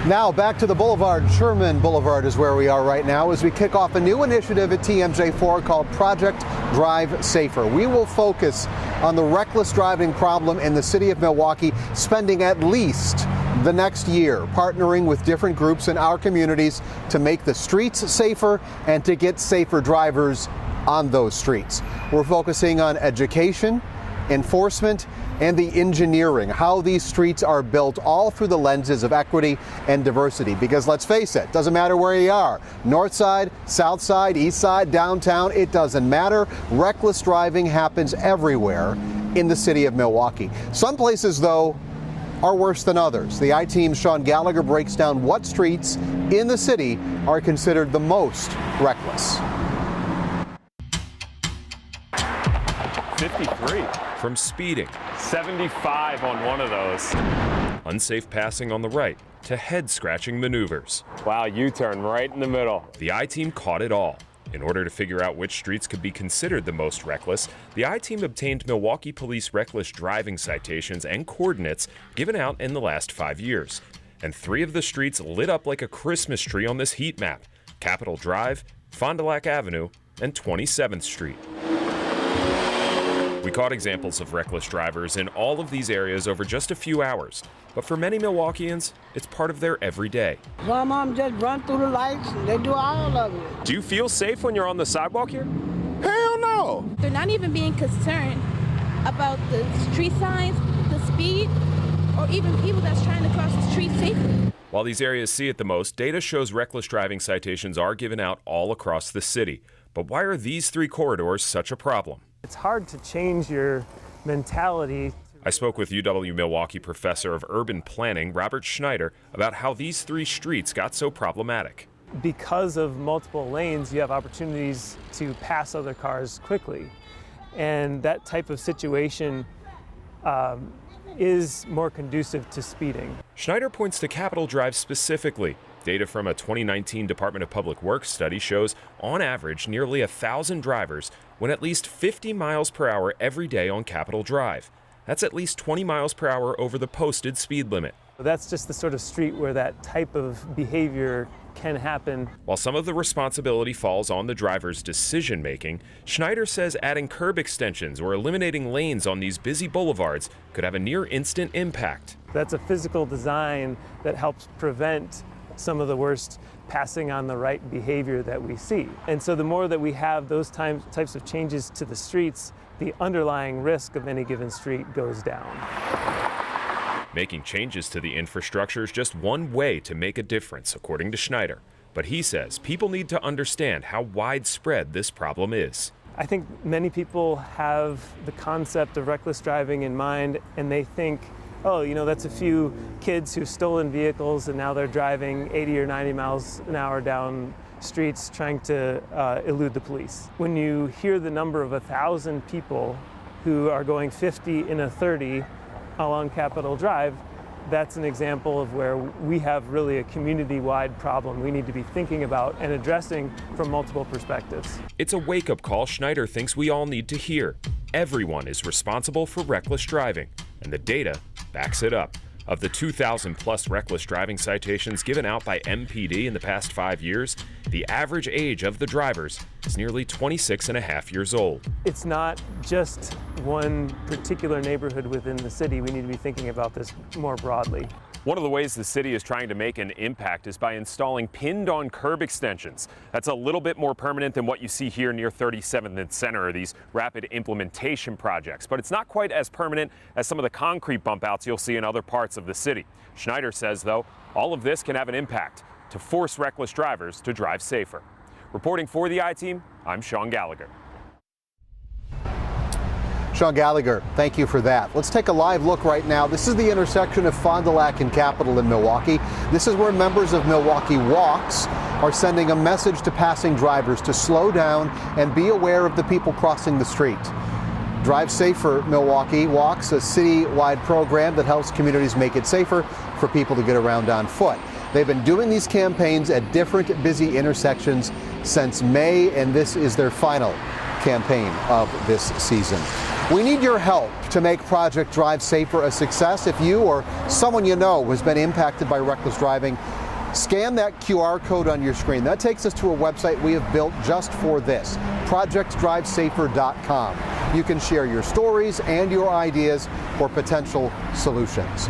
Now back to the boulevard. Sherman Boulevard is where we are right now as we kick off a new initiative at TMJ4 called Project Drive Safer. We will focus on the reckless driving problem in the city of Milwaukee, spending at least the next year partnering with different groups in our communities to make the streets safer and to get safer drivers on those streets. We're focusing on education, enforcement, and the engineering, how these streets are built, all through the lenses of equity and diversity. Because let's face it, doesn't matter where you are, north side, south side, east side, downtown, it doesn't matter. Reckless driving happens everywhere in the city of Milwaukee. Some places, though, are worse than others. The I-Team's Sean Gallagher breaks down what streets in the city are considered the most reckless. 53. From speeding, 75 on one of those. unsafe passing on the right, to head-scratching maneuvers. Wow, U-turn right in the middle. The I-Team caught it all. In order to figure out which streets could be considered the most reckless, the I-Team obtained Milwaukee Police reckless driving citations and coordinates given out in the last 5 years. And 3 of the streets lit up like a Christmas tree on this heat map: Capitol Drive, Fond du Lac Avenue, and 27th Street. We caught examples of reckless drivers in all of these areas over just a few hours. But for many Milwaukeeans, it's part of their everyday. Some of them just run through the lights, and they do all of it. Do you feel safe when you're on the sidewalk here? Hell no! They're not even being concerned about the street signs, the speed, or even people that's trying to cross the street safely. While these areas see it the most, data shows reckless driving citations are given out all across the city. But why are these 3 corridors such a problem? It's hard to change your mentality. I spoke with UW-Milwaukee professor of urban planning, Robert Schneider, about how these 3 streets got so problematic. Because of multiple lanes, you have opportunities to pass other cars quickly. And that type of situation is more conducive to speeding. Schneider points to Capitol Drive specifically. Data from a 2019 Department of Public Works study shows, on average, nearly 1,000 drivers went at least 50 miles per hour every day on Capitol Drive. That's at least 20 miles per hour over the posted speed limit. That's just the sort of street where that type of behavior can happen. While some of the responsibility falls on the driver's decision-making, Schneider says adding curb extensions or eliminating lanes on these busy boulevards could have a near-instant impact. That's a physical design that helps prevent some of the worst passing on the right behavior that we see. And so the more that we have those types of changes to the streets, the underlying risk of any given street goes down. Making changes to the infrastructure is just one way to make a difference, according to Schneider. But he says people need to understand how widespread this problem is. I think many people have the concept of reckless driving in mind, and they think, oh, you know, that's a few kids who've stolen vehicles and now they're driving 80 or 90 miles an hour down streets trying to elude the police. When you hear the number of 1,000 people who are going 50 in a 30 along Capitol Drive, that's an example of where we have really a community-wide problem we need to be thinking about and addressing from multiple perspectives. It's a wake-up call Schneider thinks we all need to hear. Everyone is responsible for reckless driving, and the data backs it up. Of the 2,000 plus reckless driving citations given out by MPD in the past 5 years, the average age of the drivers is nearly 26 and a half years old. It's not just one particular neighborhood within the city. We need to be thinking about this more broadly. One of the ways the city is trying to make an impact is by installing pinned-on curb extensions. That's a little bit more permanent than what you see here near 37th and Center, these rapid implementation projects. But it's not quite as permanent as some of the concrete bump outs you'll see in other parts of the city. Schneider says, though, all of this can have an impact to force reckless drivers to drive safer. Reporting for the I-Team, I'm Sean Gallagher. Sean Gallagher, thank you for that. Let's take a live look right now. This is the intersection of Fond du Lac and Capitol in Milwaukee. This is where members of Milwaukee Walks are sending a message to passing drivers to slow down and be aware of the people crossing the street. Drive Safer Milwaukee Walks, a city-wide program that helps communities make it safer for people to get around on foot. They've been doing these campaigns at different busy intersections since May, and this is their final campaign of this season. We need your help to make Project Drive Safer a success. If you or someone you know has been impacted by reckless driving, scan that QR code on your screen. That takes us to a website we have built just for this, projectdrivesafer.com. You can share your stories and your ideas for potential solutions.